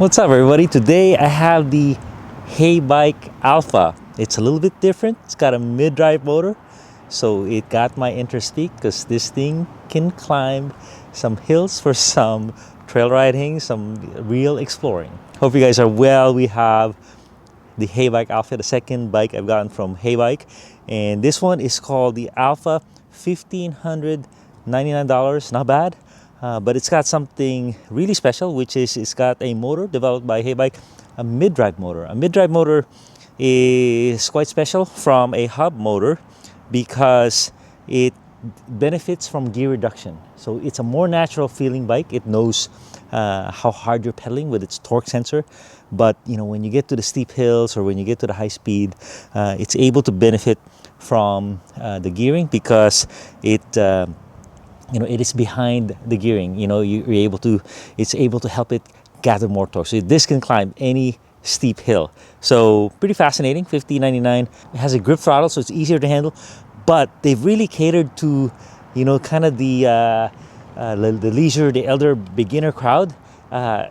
What's up, everybody? Today I have the Heybike ALPHA. It's a little bit different. It's got a mid-drive motor, so it got my interest peaked because this thing can climb some hills for some trail riding, some real exploring. Hope you guys are well. We have the Heybike ALPHA, the second bike I've gotten from Heybike, and this one is called the ALPHA. $1,599, not bad. But it's got something really special, which is it's got a motor developed by Heybike, a mid-drive motor. A mid-drive motor is quite special from a hub motor because it benefits from gear reduction. So it's a more natural feeling bike. It knows how hard you're pedaling with its torque sensor. But when you get to the steep hills or when you get to the high speed, it's able to benefit from the gearing because it it is behind the gearing. It's able to help it gather more torque. So this can climb any steep hill. So pretty fascinating. $1,599. It has a grip throttle, so it's easier to handle. But they've really catered to, kind of the leisure, the elder beginner crowd.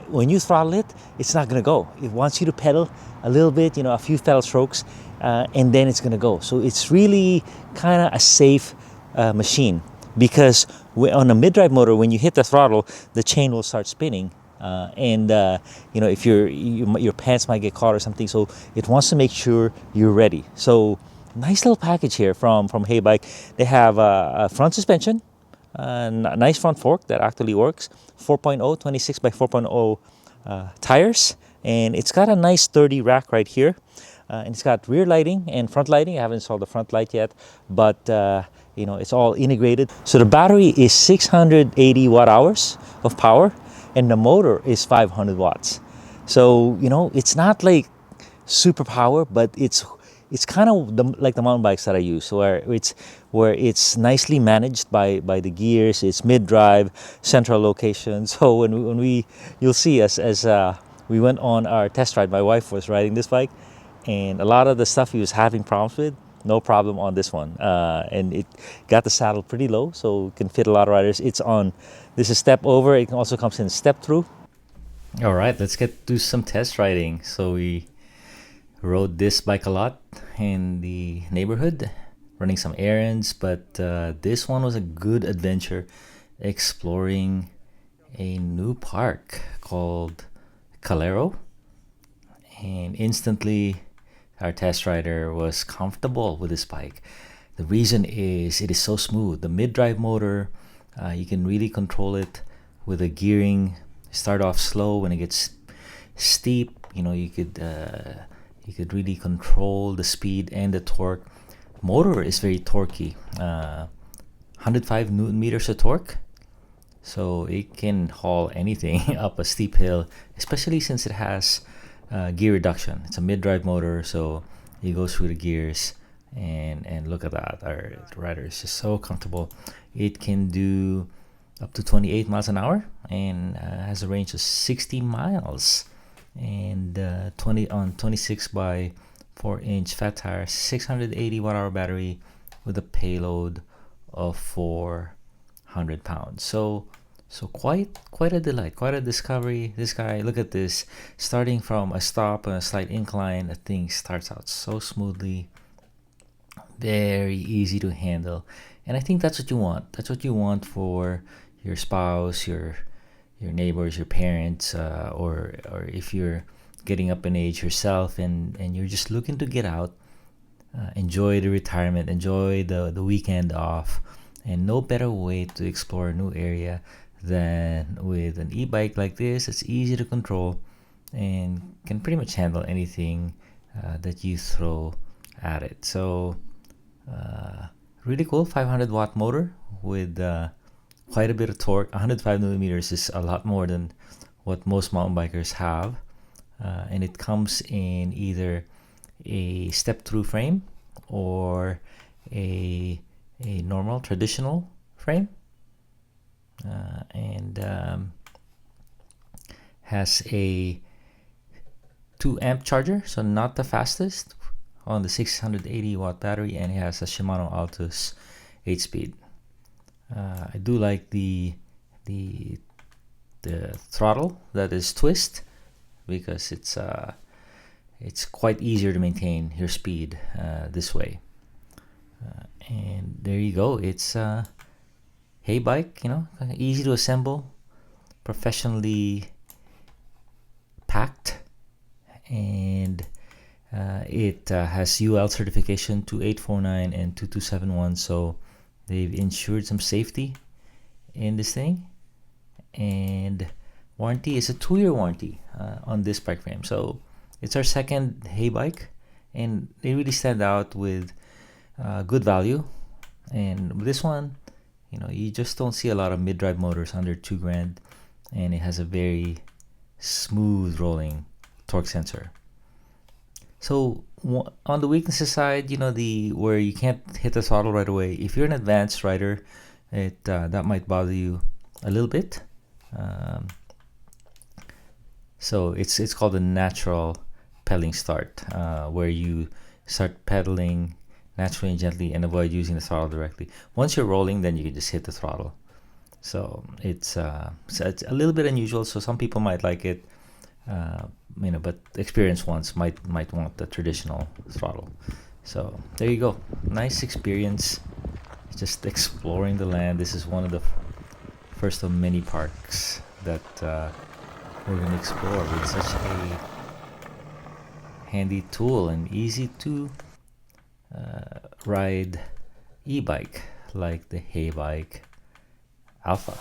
When you throttle it, it's not going to go. It wants you to pedal a little bit, a few pedal strokes, and then it's going to go. So it's really kind of a safe machine. Because on a mid-drive motor, when you hit the throttle, the chain will start spinning, if your pants might get caught or something. So it wants to make sure you're ready. So nice little package here from Heybike. They have a front suspension, a nice front fork that actually works, 4.0, 26 by 4.0 tires, and it's got a nice sturdy rack right here. And it's got rear lighting and front lighting. I haven't installed the front light yet, but it's all integrated. So the battery is 680 watt hours of power, and the motor is 500 watts. So it's not like super power, but it's kind of like the mountain bikes that I use, where it's nicely managed by the gears. It's mid-drive, central location. So when you'll see us as we went on our test ride. My wife was riding this bike, and a lot of the stuff he was having problems with, no problem on this one. And it got the saddle pretty low, so it can fit a lot of riders. This is step over. It also comes in step through. All right, let's do some test riding. So we rode this bike a lot in the neighborhood, running some errands, but this one was a good adventure, exploring a new park called Calero. And instantly our test rider was comfortable with this bike. The reason is it is so smooth. The mid-drive motor, you can really control it with the gearing. Start off slow. When it gets steep, you could really control the speed and the torque. Motor is very torquey, 105 newton meters of torque, so it can haul anything up a steep hill, especially since it has gear reduction. It's a mid-drive motor, so it goes through the gears, and look at that. Our rider is just so comfortable. It can do up to 28 miles an hour and has a range of 60 miles, and 26 by 4-inch fat tire, 680 watt-hour battery with a payload of 400 pounds. So quite a delight, quite a discovery. This guy, look at this, starting from a stop and a slight incline, the thing starts out so smoothly, very easy to handle. And I think that's what you want. That's what you want for your spouse, your neighbors, your parents, or if you're getting up in age yourself and you're just looking to get out, enjoy the retirement, enjoy the weekend off. And no better way to explore a new area than with an e-bike like this. It's easy to control and can pretty much handle anything that you throw at it. So really cool. 500 watt motor with quite a bit of torque. 105 millimeters is a lot more than what most mountain bikers have, and it comes in either a step-through frame or a normal traditional frame, and has a 2 amp charger, so not the fastest, on the 680 watt battery, and it has a Shimano Altus 8-speed. I do like the throttle that is twist, because it's quite easier to maintain your speed this way. And there you go. It's Heybike, kind of easy to assemble, professionally packed, and it has UL certification 2849 and 2271, so they've ensured some safety in this thing. And warranty is a 2-year warranty on this bike frame. So it's our second Heybike, and they really stand out with good value. And with this one, you just don't see a lot of mid-drive motors under $2,000, and it has a very smooth rolling torque sensor. So on the weaknesses side, where you can't hit the throttle right away. If you're an advanced rider, that might bother you a little bit. So it's called a natural pedaling start, where you start pedaling naturally and gently and avoid using the throttle directly. Once you're rolling, then you can just hit the throttle. So it's a little bit unusual. So some people might like it, but experienced ones might want the traditional throttle. So there you go. Nice experience, just exploring the land. This is one of the first of many parks that we're going to explore with such a handy tool and easy to ride e-bike like the Heybike ALPHA.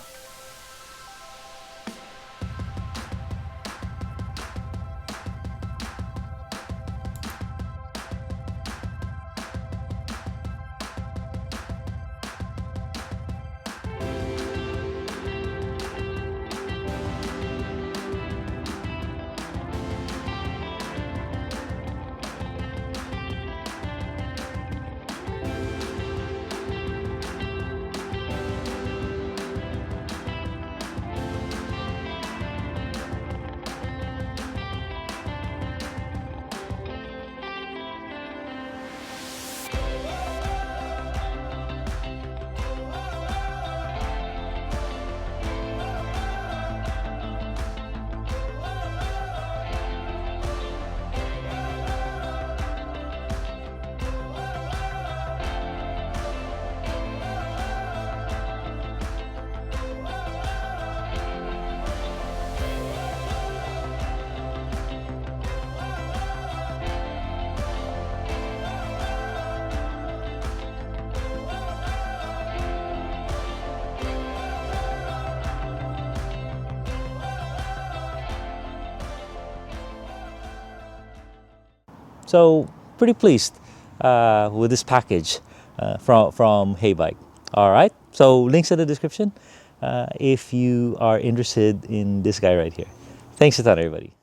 So pretty pleased with this package from Heybike. All right, so links in the description if you are interested in this guy right here. Thanks a ton, everybody.